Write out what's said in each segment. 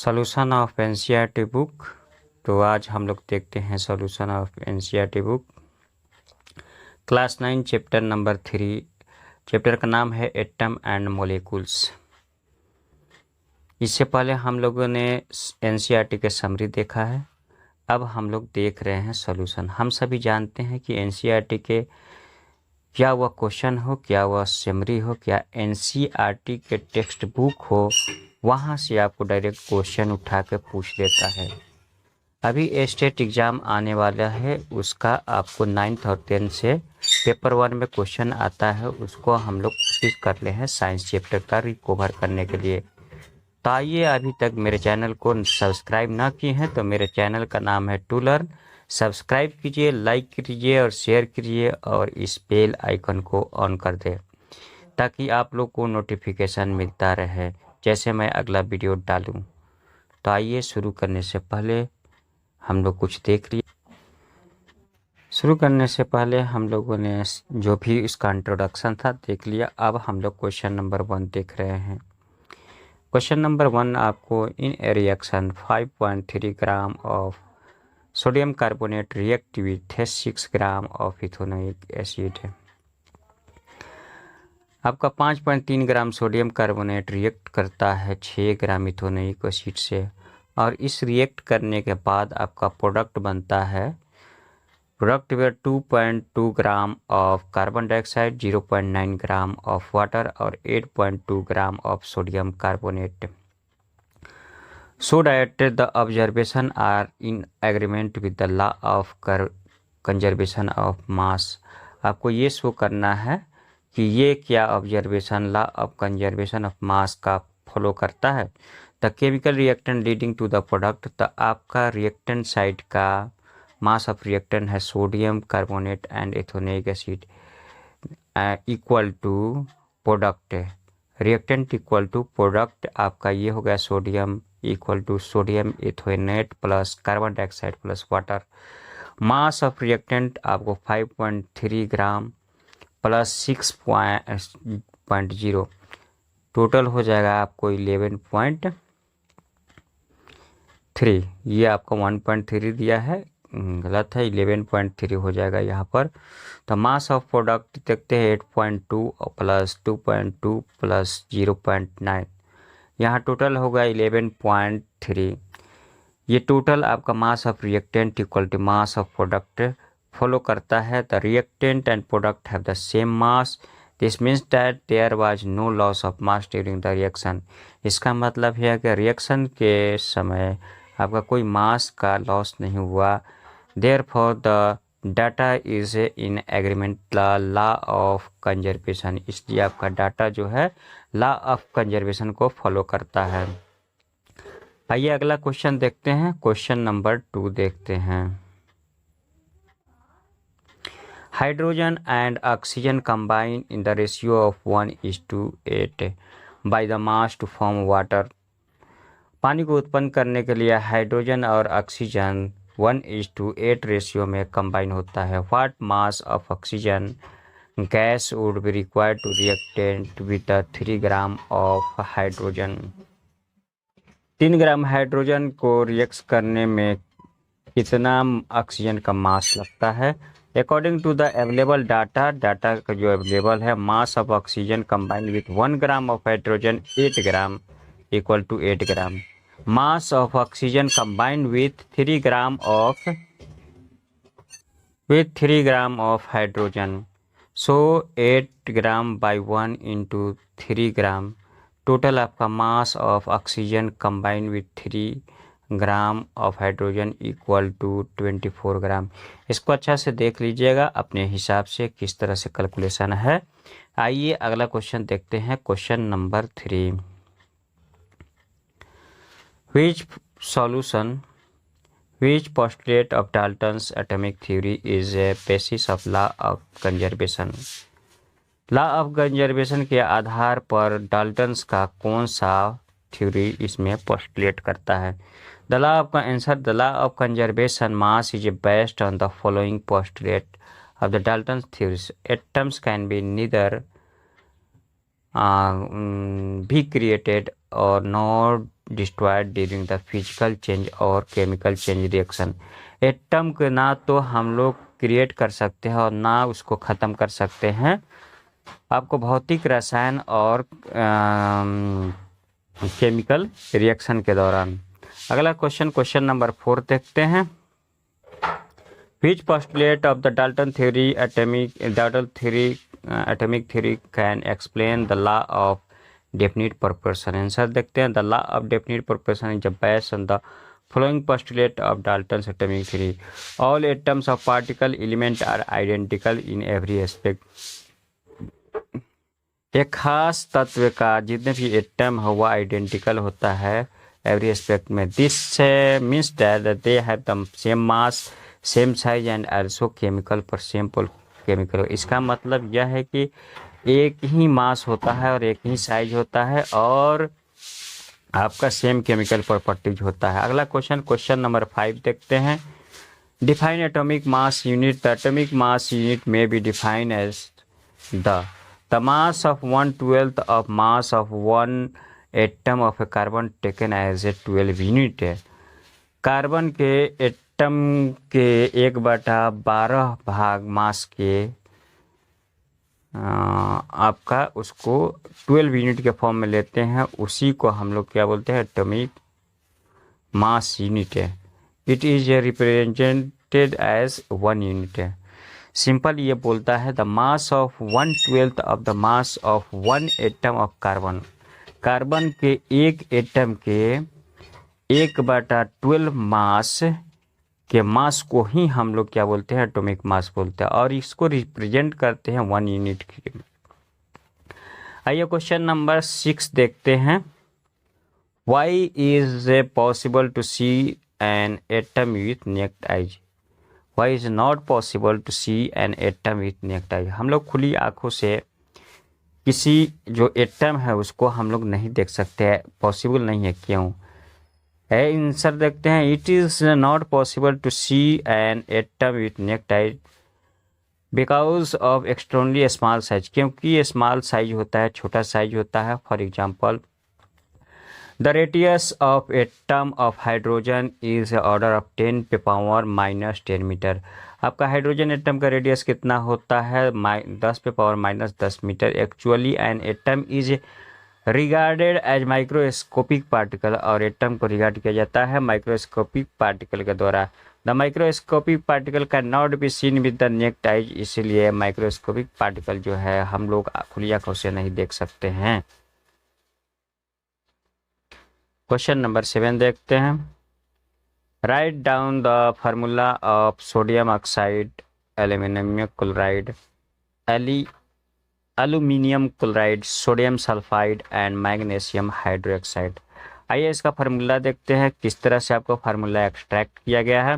Solution of NCERT book. तो आज हम लोग देखते हैं solution of NCERT book class 9 chapter number 3। Chapter का नाम है एटम एंड मॉलिक्यूल्स। इससे पहले हम लोगों ने एनसीईआरटी के समरी देखा है। अब हम लोग देख रहे हैं सॉल्यूशन। हम सभी जानते हैं कि एनसीईआरटी के क्या वह क्वेश्चन हो, क्या वह समरी हो, क्या एनसीईआरटी के टेक्स्ट बुक हो, वहाँ से आपको डायरेक्ट क्वेश्चन उठा के पूछ देता है। अभी स्टेट एग्ज़ाम आने वाला है, उसका आपको 9th और 10th से पेपर 1 में क्वेश्चन आता है, उसको हम लोग कोशिश कर रहे हैं साइंस चैप्टर का रिकवर करने के लिए। तो आइए, अभी तक मेरे चैनल को सब्सक्राइब ना किए हैं तो मेरे चैनल का नाम है टू लर्न। सब्सक्राइब कीजिए, लाइक कीजिए और शेयर कीजिए और इस बेल आइकन को ऑन कर दें ताकि आप लोग को नोटिफिकेशन मिलता रहे जैसे मैं अगला वीडियो डालूं। तो आइए, शुरू करने से पहले हम लोग कुछ देख लिए। शुरू करने से पहले हम लोगों ने जो भी इसका इंट्रोडक्शन था देख लिया। अब हम लोग क्वेश्चन नंबर 1 देख रहे हैं। क्वेश्चन नंबर 1 आपको in a reaction 5.3 gram of sodium carbonate react with 6 gram of ethanoic acid है। आपका 5.3 ग्राम सोडियम कार्बोनेट रिएक्ट करता है 6 ग्राम इथेनोइक एसिड से, और इस रिएक्ट करने के बाद आपका प्रोडक्ट बनता है। प्रोडक्ट में 2.2 gram of carbon dioxide, 0.9 gram of water और 8.2 ग्राम of sodium carbonate. So that the observation are in agreement with the law of conservation of mass. आपको ये शो करना है कि ये क्या observation law of conservation of mass का follow करता है। The chemical reactant leading to the product, तो आपका रिएक्टेंट साइड का मास ऑफ रिएक्टेंट है sodium carbonate and ethanoic acid equal to product. Reactant equal to product आपका ये हो गया sodium equal to sodium ethanoate plus carbon dioxide plus water. Mass of reactant आपको 5.3 gram plus 6.0, total हो जाएगा आपको 11.3। ये आपको 1.3 दिया है, गलत है, 11.3 हो जाएगा यहाँ पर। तो मास ऑफ प्रोडक्ट देखते हैं 8.2 प्लस 2.2 प्लस 0.9, यहाँ टोटल होगा 11.3। ये टोटल आपका mass of reactant equal to mass of product follow करता है। The reactant and product have the same mass, this means that there was no loss of mass during the reaction. इसका मतलब है कि reaction के समय आपका कोई मास का लॉस नहीं हुआ। Therefore the data is in agreement law of conservation, इसलिए आपका डाटा जो है लॉ ऑफ कंजर्वेशन को फॉलो करता है। आइए अगला क्वेश्चन देखते हैं। क्वेश्चन नंबर 2 देखते हैं। Hydrogen and oxygen combine in the ratio of 1:8 by the mass to form water. पानी को उत्पन्न करने के लिए हाइड्रोजन और ऑक्सीजन 1:8 रेशियो में कंबाइन होता है। What mass of oxygen gas would be required to reactant with 3 gram of hydrogen. 3 gram hydrogen को रिएक्ट करने में कितना ऑक्सीजन का मास लगता है। According to the available data का जो अवेलेबल है, mass of oxygen combined with 1 gram of hydrogen 8 gram equal to 8 gram. Mass of oxygen combined with 3 gram of hydrogen, so 8 gram by 1 into 3 gram. Total आपका mass of oxygen combine with 3 gram of hydrogen equal to 24 gram. इसको अच्छा से देख लीजिएगा अपने हिसाब से किस तरह से कैलकुलेशन है। आइए अगला क्वेश्चन देखते हैं। Question number 3, which postulate of Dalton's atomic theory is a basis of law of conservation। Law of conservation के आधार पर डाल्टन्स का कौन सा थ्योरी इसमें पोस्टुलेट करता है। The law of answer, the law of conservation mass is based on the following postulate of the Dalton's theories. Atoms can be neither be created or not destroyed during the physical change और chemical change reaction. Atom को ना तो हम लोग create कर सकते हैं और ना उसको ख़त्म कर सकते हैं, आपको भौतिक, रसायन और केमिकल रिएक्शन के दौरान। अगला क्वेश्चन नंबर 4 देखते हैं। Which postulate of the Dalton theory, atomic theory can explain the law of definite proportion? Answer देखते हैं। The law of definite proportion is based on the following postulate of Dalton's atomic theory. All atoms of particle element are identical in every aspect. एक खास तत्व का जितने भी atom है वह आइडेंटिकल होता है एवरी एस्पेक्ट में। This means that they have the same mass, same size and also chemical पर सेम केमिकल। इसका मतलब यह है कि एक ही मास होता है और एक ही साइज होता है और आपका सेम केमिकल प्रॉपर्टीज होता है। अगला क्वेश्चन नंबर 5 देखते हैं। Define atomic mass unit. The atomic mass unit may be define as the mass of 1/12 of mass of one atom of a carbon taken as a 12 unit है। Carbon के atom के 1/12 भाग मास के आपका उसको 12 unit के फॉर्म में लेते हैं, उसी को हम लोग क्या बोलते हैं, एटॉमिक मास यूनिट है। It is represented as 1 unit है। सिंपल ये बोलता है the mass of 1/12 of the mass of 1 atom of carbon. Carbon के एक एटम के 1/12 मास के मास को ही हम लोग क्या बोलते हैं, एटॉमिक मास बोलते हैं और इसको रिप्रेजेंट करते हैं 1 यूनिट के। आइए क्वेश्चन नंबर 6 देखते हैं। Why is possible to see an atom with naked eyes? Why is not possible to see an atom with naked eye? हम लोग खुली आंखों से किसी जो एटम है उसको हम लोग नहीं देख सकते हैं, पॉसिबल नहीं है। क्यों है? आंसर देखते हैं। It is not possible to see an atom with naked eye because of extremely small size. क्योंकि स्मॉल साइज होता है, छोटा साइज होता है। For example The radius of atom of hydrogen is order of 10 पे power -10 metre. आपका hydrogen atom का radius कितना होता है? 10 पे power -10 metre. Actually an atom is regarded as microscopic particle और एटम को रिगार्ड किया जाता है माइक्रोस्कोपिक पार्टिकल के द्वारा। The microscopic particle can not be seen with the naked eyes. इसलिए माइक्रोस्कोपिक पार्टिकल जो है हम लोग खुली आंखों से नहीं देख सकते हैं। क्वेश्चन नंबर 7 देखते हैं। Write down the formula of sodium oxide, aluminium chloride, aluminium chloride, sodium sulphide and magnesium hydroxide. आइए इसका फार्मूला देखते हैं किस तरह से आपको फार्मूला एक्सट्रैक्ट किया गया है।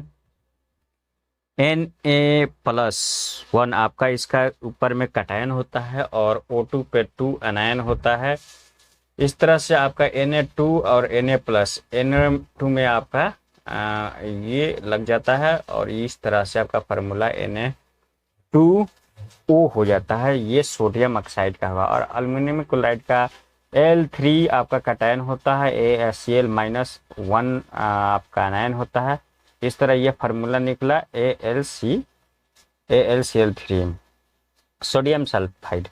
Na+1 आपका इसका ऊपर में कैटायन होता है और O2 पे 2 एनायन होता है। इस तरह से आपका Na2 और Na+, Na2 में आपका ये लग जाता है और इस तरह से आपका फार्मूला Na2O हो जाता है। ये सोडियम ऑक्साइड का होगा। और एल्यूमिनियम क्लोराइड का Al3 आपका कैटायन होता है, ACl-1 आपका आयन होता है। इस तरह ये फार्मूला निकला AlCl3। सोडियम सल्फाइड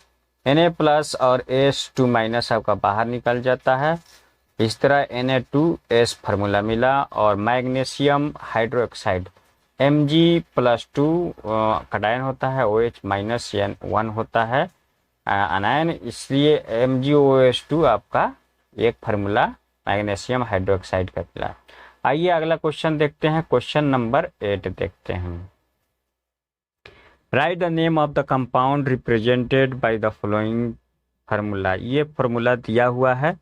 Na+ और H2- आपका बाहर निकल जाता है। इस तरह Na2S फार्मूला मिला। और मैग्नीशियम हाइड्रोक्साइड Mg+2 कैटायन होता है, OH-1 होता है अनायन, इसलिए MgOH2 आपका एक फार्मूला मैग्नीशियम हाइड्रोक्साइड का मिला। आइए अगला क्वेश्चन देखते हैं। क्वेश्चन नंबर 8 देखते हैं। Right the name of the compound represented by the following formula. ये फार्मूला दिया हुआ है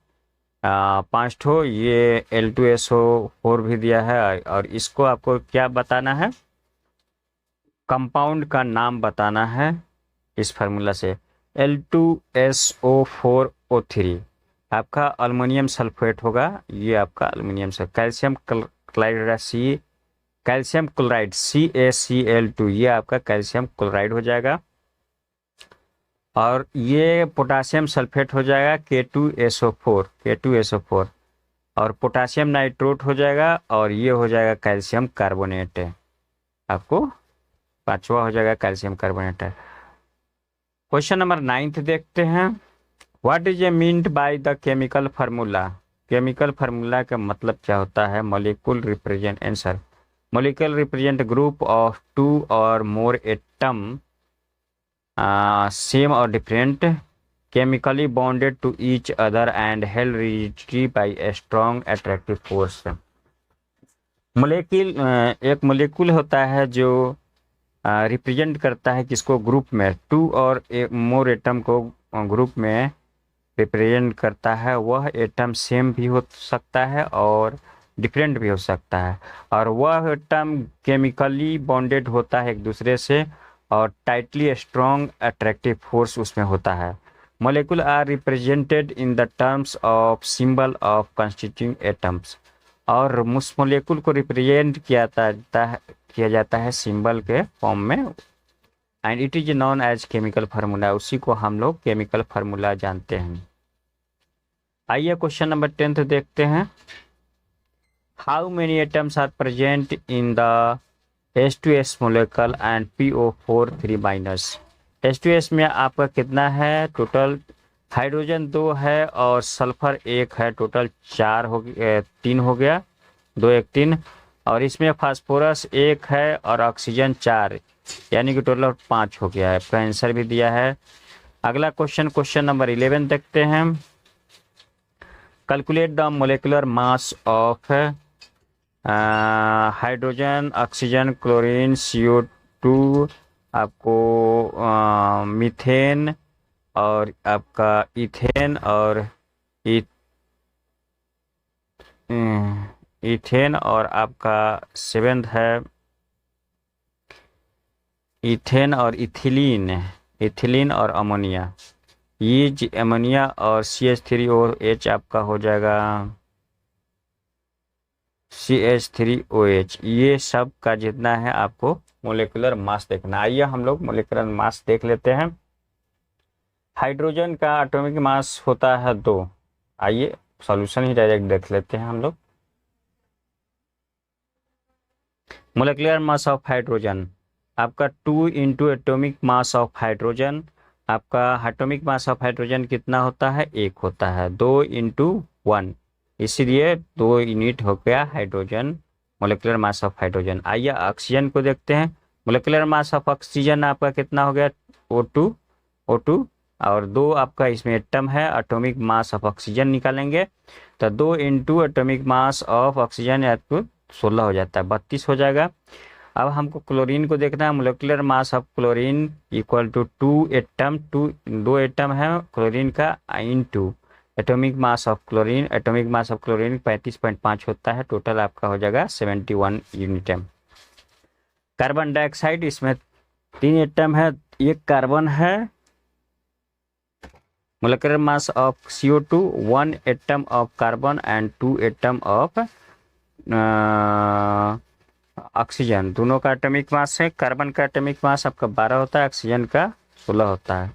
5 ठो। ये L2SO4 भी दिया है और इसको आपको क्या बताना है, कंपाउंड का नाम बताना है इस फार्मूला से। L2SO4O3 आपका अल्युमिनियम सल्फेट होगा। ये आपका aluminium sulphate. Calcium chloride calcium chloride CaCl2 ये आपका कैल्शियम क्लोराइड हो जाएगा। और ये पोटासियम सल्फेट हो जाएगा K2SO4। और पोटासियम नाइट्रोट हो जाएगा, और ये हो जाएगा कैल्शियम कार्बोनेट। आपको पांचवा हो जाएगा कैल्शियम कार्बोनेट। क्वेश्चन नंबर 9 देखते हैं। What is a meant by the chemical formula? Chemical formula का मतलब क्या होता है? Molecule represent answer, molecule represent group of two or more atom same or different chemically bonded to each other and held rigidly by a strong attractive force। Molecule एक molecule होता है जो represent करता है किसको? ग्रुप में। To or more atom को group में रिप्रेजेंट करता है। वह एटम सेम भी हो सकता है और डिफरेंट भी हो सकता है, और वह एटम केमिकली बॉन्डेड होता है एक दूसरे से, और टाइटली स्ट्रॉन्ग अट्रैक्टिव फोर्स उसमें होता है। Molecule are represented in the terms of symbol of constituting atoms. और उस मोलेकुल को रिप्रेजेंट किया जाता है सिंबल के फॉर्म में, and it is known as chemical formula. उसी को हम लोग केमिकल फार्मूला जानते हैं। आइए क्वेश्चन नंबर 10 देखते हैं। How many atoms are present in the H2S molecule and PO4 3-। H2S में आपका कितना है टोटल? हाइड्रोजन 2 है और सल्फर 1 है, टोटल 4 हो गया, 3 हो गया, 2 1 3। और इसमें फास्फोरस 1 है और ऑक्सीजन 4, यानी कि टोटल 5 हो गया है। आपका आंसर भी दिया है। अगला क्वेश्चन, क्वेश्चन नंबर 11 देखते हैं। Calculate the molecular mass of hydrogen, oxygen, chlorine, CO2, आपको मीथेन और आपका इथेन और इथेन और आपका 7 है इथेन और इथिलीन, इथिलीन और अमोनिया। ये अमोनिया और CH3OH आपका हो जाएगा CH3OH। ये सब का जितना है आपको मोलेकुलर मास देखना। आइए हम लोग मोलेकुलर मास देख लेते हैं। हाइड्रोजन का एटॉमिक मास होता है 2। आइए सॉल्यूशन ही डायरेक्ट देख लेते हैं हम लोग। मोलेकुलर मास ऑफ हाइड्रोजन आपका 2 into atomic mass of hydrogen. आपका एटॉमिक मास ऑफ हाइड्रोजन कितना होता है? 1 होता है। 2 इंटू 1, इसीलिए 2 यूनिट हो गया hydrogen, molecular mass of hydrogen. आइए ऑक्सीजन को देखते हैं। मोलेकुलर मास ऑफ ऑक्सीजन आपका कितना हो गया? O2 और 2 आपका इसमें एटम है। एटॉमिक मास ऑफ ऑक्सीजन निकालेंगे तो 2 into atomic mass of oxygen आपको 16 हो जाता है, 32 हो जाएगा। अब हमको क्लोरीन को देखना है। Molecular mass of chlorine equal to 2 atom, 2 atom है क्लोरीन का, into atomic mass of chlorine. Atomic mass of chlorine 35.5 होता है। टोटल आपका हो जाएगा 71 यूनिट। कार्बन डाइऑक्साइड, इसमें 3 एटम है, 1 कार्बन है। Molecular mass of CO2 1 atom of carbon and 2 atom of oxygen. दोनों का एटॉमिक मास है। कार्बन का एटॉमिक मास आपका 12 होता है, ऑक्सीजन का 16 होता है।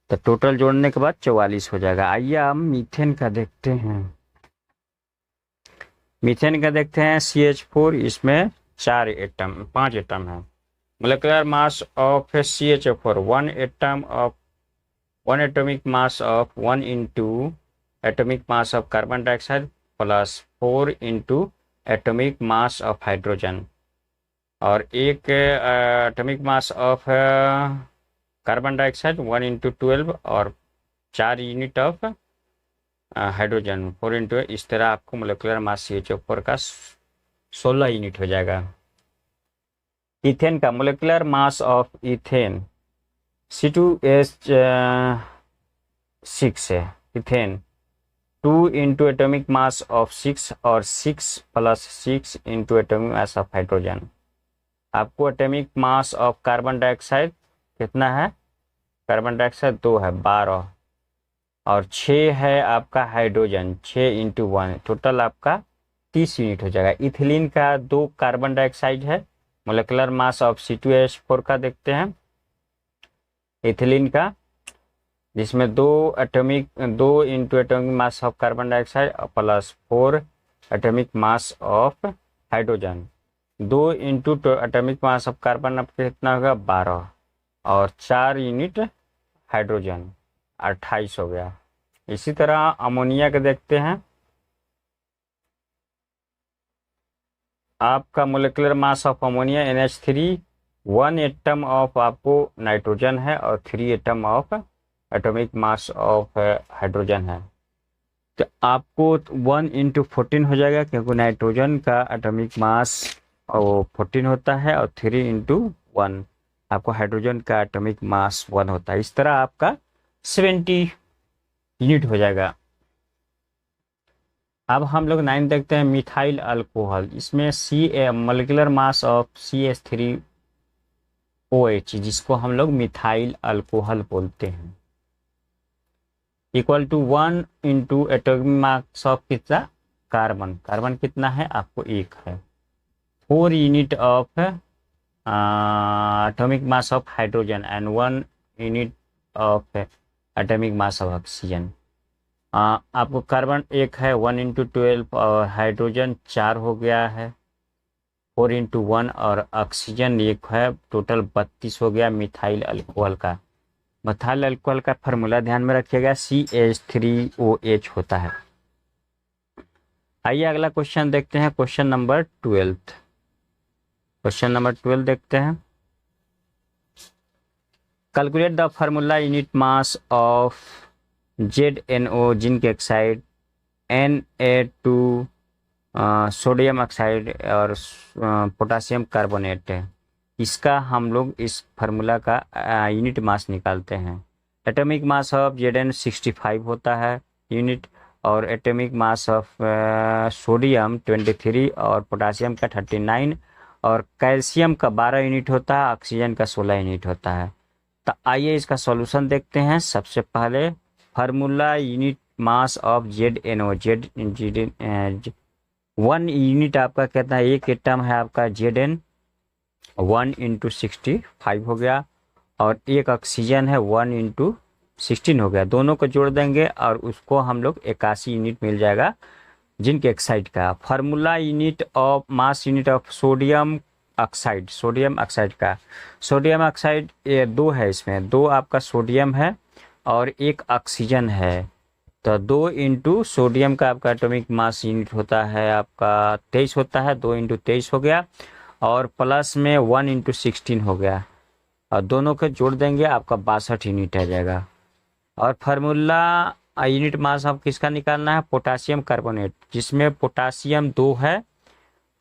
तो टोटल जोड़ने के बाद 44 हो जाएगा। आइए हम मीथेन का देखते हैं। मीथेन का देखते हैं CH4, इसमें 5 एटम है। Molecular mass of CH4 1 atom of 1 atomic mass of 1 into atomic mass of carbon dioxide plus 4 into atomic mass of hydrogen, और एक atomic mass of carbon dioxide 1 into 12 और 4 यूनिट ऑफ हाइड्रोजन 4 इंटू। इस तरह आपको molecular mass CH4 का 16 unit हो जाएगा। Ethane का molecular mass of ethane C2H6 है। Ethane 2 into atomic mass of 6 और 6 plus 6 into atomic mass of hydrogen. आपको atomic mass of carbon dioxide कितना है? कार्बन डाइऑक्साइड 2 है, 12, और 6 है आपका हाइड्रोजन, 6 इंटू 1, टोटल आपका 30 यूनिट हो जाएगा। इथिलीन का 2 कार्बन डाइऑक्साइड है। मोलेकुलर मास ऑफ C2H4 का देखते हैं। इथिलीन का जिसमें दो into atomic mass of carbon dioxide plus 4 atomic mass of hydrogen. 2 into atomic mass of carbon आपका कितना होगा 12 और 4 यूनिट हाइड्रोजन 28 हो गया। इसी तरह अमोनिया के देखते हैं। आपका molecular mass of ammonia NH3 1 atom of आपको नाइट्रोजन है और 3 atom of atomic mass of hydrogen है। तो आपको 1 इंटू 14 हो जाएगा क्योंकि नाइट्रोजन का एटॉमिक मास 14 होता है और 3 इंटू 1 आपको हाइड्रोजन का एटॉमिक मास 1 होता है। इस तरह आपका 70 यूनिट हो जाएगा। अब हम लोग 9 देखते हैं मिथाइल अल्कोहल। इसमें मोलिकुलर मास ऑफ CH3OH जिसको हम लोग मिथाइल अल्कोहल बोलते हैं equal to 1 into atomic mass of कितना कार्बन कितना है आपको 1 है। 4 unit of atomic mass of hydrogen and 1 unit of atomic mass of oxygen. आपको कार्बन 1 है 1 इंटू 12 और हाइड्रोजन 4 हो गया है 4 इंटू 1 और ऑक्सीजन 1 है, टोटल 32 हो गया मिथाइल अल्कोहल का। मिथाइल अल्कोहल का फार्मूला ध्यान में रखिएगा CH3OH होता है। आइए अगला क्वेश्चन देखते हैं, क्वेश्चन नंबर 12 देखते हैं। Calculate the formula unit mass of ZNO zinc oxide Na2 sodium oxide और पोटासियम कार्बोनेट। इसका हम लोग इस फार्मूला का यूनिट मास निकालते हैं। एटॉमिक मास ऑफ Zn 65 होता है यूनिट और एटॉमिक मास ऑफ सोडियम 23 और पोटासियम का 39 और कैल्शियम का 12 यूनिट होता है, ऑक्सीजन का 16 यूनिट होता है। तो आइए इसका सॉल्यूशन देखते हैं। सबसे पहले formula unit mass of ZNO 1 unit आपका कितना है, एक एटम है आपका Zn 1 इंटू 65 हो गया और एक ऑक्सीजन है 1 इंटू 16 हो गया। दोनों को जोड़ देंगे और उसको हम लोग 81 यूनिट मिल जाएगा जिंक ऑक्साइड का। Formula unit of mass unit of sodium oxide का सोडियम ऑक्साइड ये 2 है, इसमें 2 आपका सोडियम है और एक ऑक्सीजन है। तो 2 इंटू सोडियम का आपका एटॉमिक मास यूनिट होता है आपका 23 होता है, 2 इंटू 23 हो गया और प्लस में 1 इंटू 16 हो गया और दोनों को जोड़ देंगे आपका 62 यूनिट आ जाएगा। और फार्मूला यूनिट मास ऑफ किसका निकालना है, पोटासियम कार्बोनेट, जिसमें पोटासियम 2 है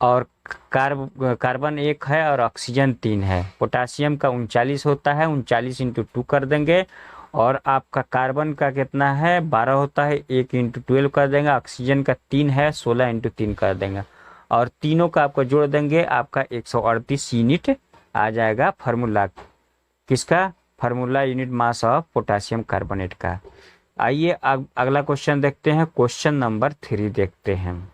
और कार्बन 1 है और ऑक्सीजन 3 है। पोटासियम का 39 होता है, 39 इंटू 2 कर देंगे और आपका कार्बन का कितना है 12 होता है, 1 इंटू 12 कर देंगे। ऑक्सीजन का 3 है, 16 इंटू 3 कर देंगे और तीनों का आपको जोड़ देंगे आपका 138 यूनिट आ जाएगा फार्मूला किसका, formula unit mass of potassium carbonate का। आइए अगला क्वेश्चन देखते हैं, क्वेश्चन नंबर 3 देखते हैं।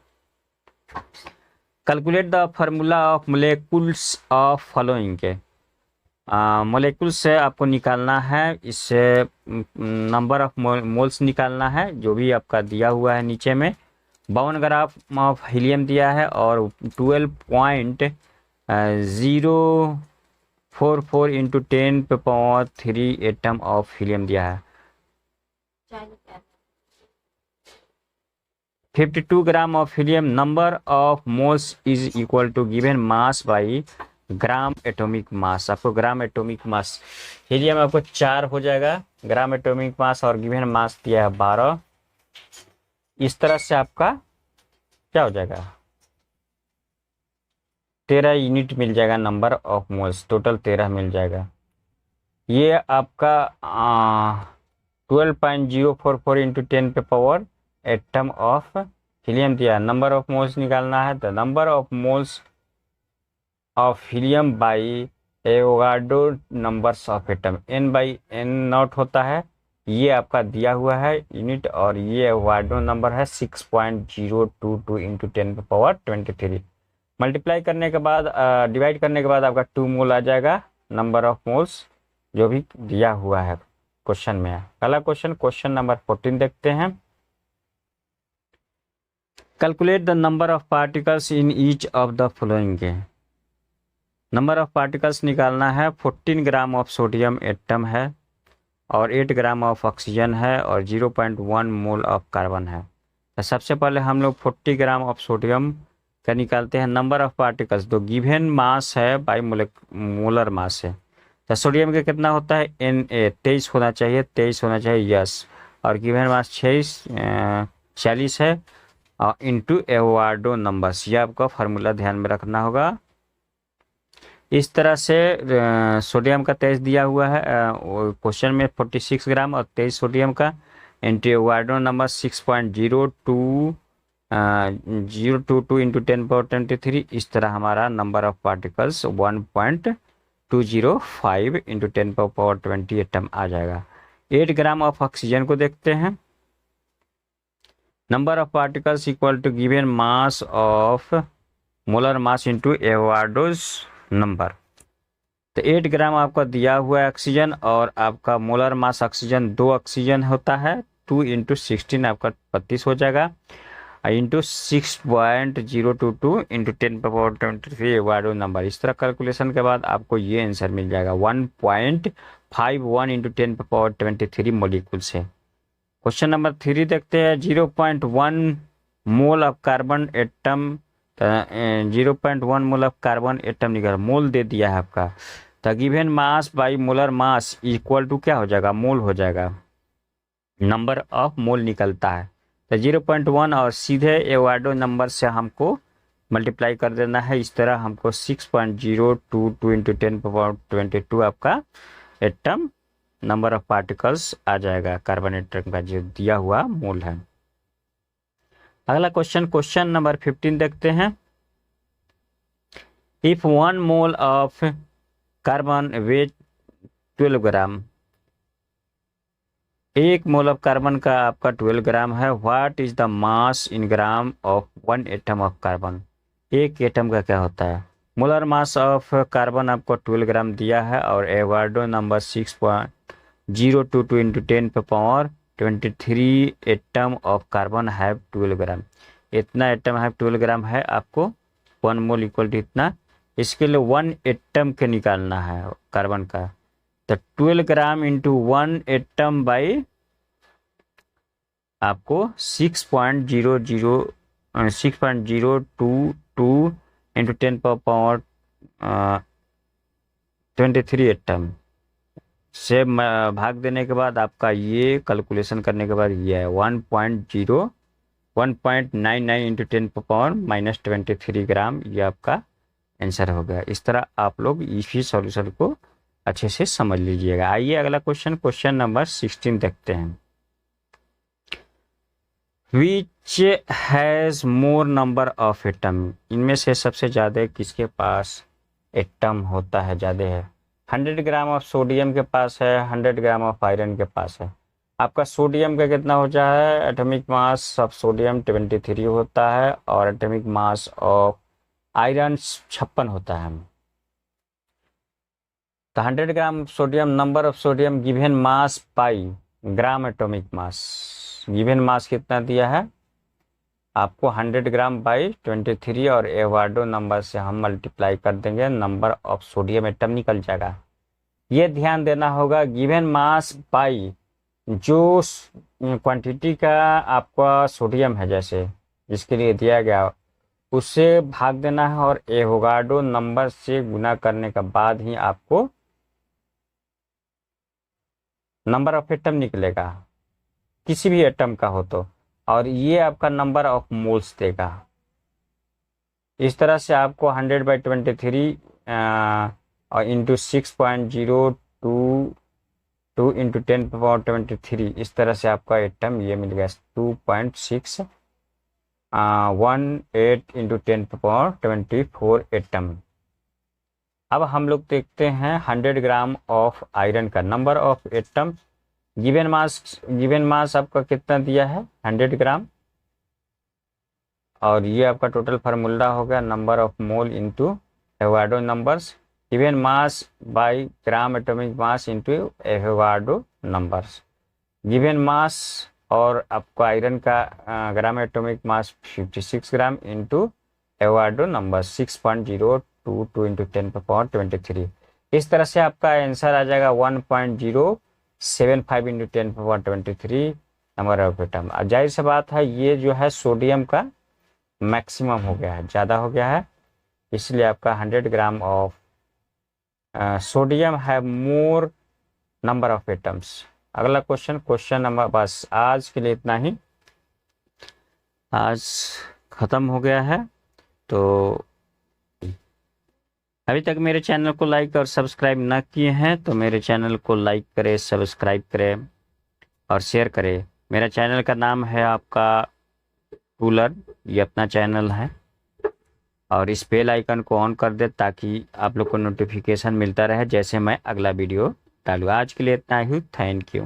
Calculate the formula of molecules of following के मोलेकुल्स से आपको निकालना है, इससे नंबर ऑफ मोल्स निकालना है जो भी आपका दिया हुआ है नीचे में। 52 ग्राम ऑफ हीलियम दिया है और 12.044 इंटू 10⁻³ एटम ऑफ हीलियम दिया है। 52 gram of helium, number of moles is equal to given mass by gram atomic mass. आपको ग्राम एटॉमिक मास हीलियम आपको 4 हो जाएगा ग्राम एटॉमिक मास और गिवन मास दिया है 12। इस तरह से आपका क्या हो जाएगा 13 यूनिट मिल जाएगा नंबर ऑफ मोल्स, टोटल 13 मिल जाएगा। ये आपका 12.044 इंटू 10⁻³ एटम ऑफ हीलियम दिया। नंबर ऑफ मोल्स निकालना है, तो number of moles of helium by Avogadro numbers of atom, n/n0 होता है। ये आपका दिया हुआ है यूनिट और ये एवोगाड्रो नंबर है 6.022 इंटू 10⁻23। मल्टीप्लाई करने के बाद डिवाइड करने के बाद आपका 2 मोल आ जाएगा नंबर ऑफ मोल्स जो भी दिया हुआ है। क्वेश्चन में है। अगला क्वेश्चन नंबर 14 देखते हैं। Calculate the number of particles in each of the following. Number of particles निकालना है। 14 ग्राम ऑफ सोडियम एटम है और 8 ग्राम ऑफ ऑक्सीजन है और 0.1 मोल ऑफ कार्बन है। तो सबसे पहले हम लोग 40 ग्राम ऑफ सोडियम का निकालते हैं। नंबर ऑफ पार्टिकल्स दो गिवन मास है बाई मोलर मास है। तो सोडियम का कितना होता है Na 23 होना चाहिए, 23 होना चाहिए, यस। और गिवन मास 46 है और इंटू एवोगाड्रो नंबर्स, ये आपका फार्मूला ध्यान में रखना होगा। इस तरह से सोडियम का 23 दिया हुआ है क्वेश्चन में 46 ग्राम और 23 सोडियम का इंटू एवोगाड्रो नंबर 6.022 इंटू 10^23। इस तरह हमारा number of particles 1.205 into 10^20 atom आ जाएगा। 8 ग्राम ऑफ ऑक्सीजन को देखते हैं। Number of particles equal to given mass of molar mass into Avogadro's number. तो 8 ग्राम आपका दिया हुआ है ऑक्सीजन और आपका मोलर मास ऑक्सीजन 2 ऑक्सीजन होता है, 2 इंटू 16 आपका 32 हो जाएगा इंटू 6.022 इंटू 10^23 एवोगाड्रो नंबर। इस तरह कैलकुलेशन के बाद आपको ये आंसर मिल जाएगा 1.51 इंटू 10^23 मोलिकुल्स है। क्वेश्चन नंबर 3 देखते हैं। 0.1 mole of carbon atom, 0.1 mole of carbon atom निकल, मोल दे दिया है आपका। तो given mass by molar mass equal to क्या हो जाएगा, मोल हो जाएगा, नंबर ऑफ मोल निकलता है। तो 0.1 और सीधे एवोगाड्रो नंबर से हमको मल्टीप्लाई कर देना है। इस तरह हमको 6.022 इंटू 10^22 आपका एटम नंबर ऑफ पार्टिकल्स आ जाएगा, कार्बन एटम का जो दिया हुआ मोल है। अगला क्वेश्चन नंबर 15 देखते हैं। If 1 mole of carbon weight 12 gram, 1 mole of carbon का आपका 12 ग्राम है, what is the mass in gram of 1 atom of carbon. एक एटम का क्या होता है, मोलर मास ऑफ कार्बन आपको 12 ग्राम दिया है और Avogadro number 6.022 into 10^23 atom of carbon है 12 ग्राम। इतना एटम है 12 ग्राम है, आपको 1 मोल इक्वल टू इतना। इसके लिए 1 एटम के निकालना है कार्बन का। तो 12 ग्राम इंटू 1 एटम बाई आपको 6.022 इंटू 10^23 एटम से भाग देने के बाद आपका ये कैलकुलेशन करने के बाद ये है 1.99 इंटू 10^-23 ग्राम, ये आपका आंसर हो गया। इस तरह आप लोग इसी सॉल्यूशन को अच्छे से समझ लीजिएगा। आइए अगला क्वेश्चन नंबर 16 देखते हैं। Which has more number of atom, इनमें से सबसे ज़्यादा किसके पास एटम होता है, ज़्यादा है। 100 ग्राम ऑफ सोडियम के पास है, 100 ग्राम ऑफ आयरन के पास है। आपका सोडियम का कितना हो जाए है, एटॉमिक मास ऑफ सोडियम 23 होता है और एटॉमिक मास ऑफ आयरन 56 होता है। तो 100 gram sodium, number of sodium given mass pi gram atomic mass, given mass कितना दिया है आपको 100 ग्राम बाई 23 और एवोगाड्रो नंबर से हम मल्टीप्लाई कर देंगे, नंबर ऑफ सोडियम एटम निकल जाएगा। ये ध्यान देना होगा, गिवन मास बाई जो क्वांटिटी का आपका सोडियम है जैसे जिसके लिए दिया गया उससे भाग देना है और एवोगाड्रो नंबर से गुना करने के बाद ही आपको नंबर ऑफ एटम निकलेगा, किसी भी एटम का हो तो, और ये आपका नंबर ऑफ मोल्स देगा। इस तरह से आपको 100/23 और इंटू 6.022 इंटू 10^23 इस तरह से आपका एटम ये मिल गया 2.618 इंटू 10^24 एटम। अब हम लोग देखते हैं 100 ग्राम ऑफ आयरन का number of atom, given mass आपका कितना दिया है 100 ग्राम और ये आपका टोटल फार्मूला हो गया number of mole into Avogadro numbers given mass by gram atomic mass into Avogadro numbers. Given mass और आपको आयरन का ग्राम एटॉमिक मास 56 gram into Avogadro number 6.022 into 10⁻23। इस तरह से आपका आंसर आ जाएगा 1.075 इंटू 10⁻23 नंबर ऑफ एटम। जाहिर सी बात है ये जो है सोडियम का मैक्सिमम हो गया है, ज़्यादा हो गया है, इसलिए आपका 100 ग्राम of sodium have more number of atoms. अगला क्वेश्चन नंबर, बस आज के लिए इतना ही, आज ख़त्म हो गया है। तो अभी तक मेरे चैनल को लाइक और सब्सक्राइब ना किए हैं तो मेरे चैनल को लाइक करें, सब्सक्राइब करें और शेयर करें। मेरा चैनल का नाम है आपका कूलर, ये अपना चैनल है, और इस बेल आइकन को ऑन कर दे ताकि आप लोग को नोटिफिकेशन मिलता रहे जैसे मैं अगला वीडियो डालूँ। आज के लिए इतना ही, थैंक यू।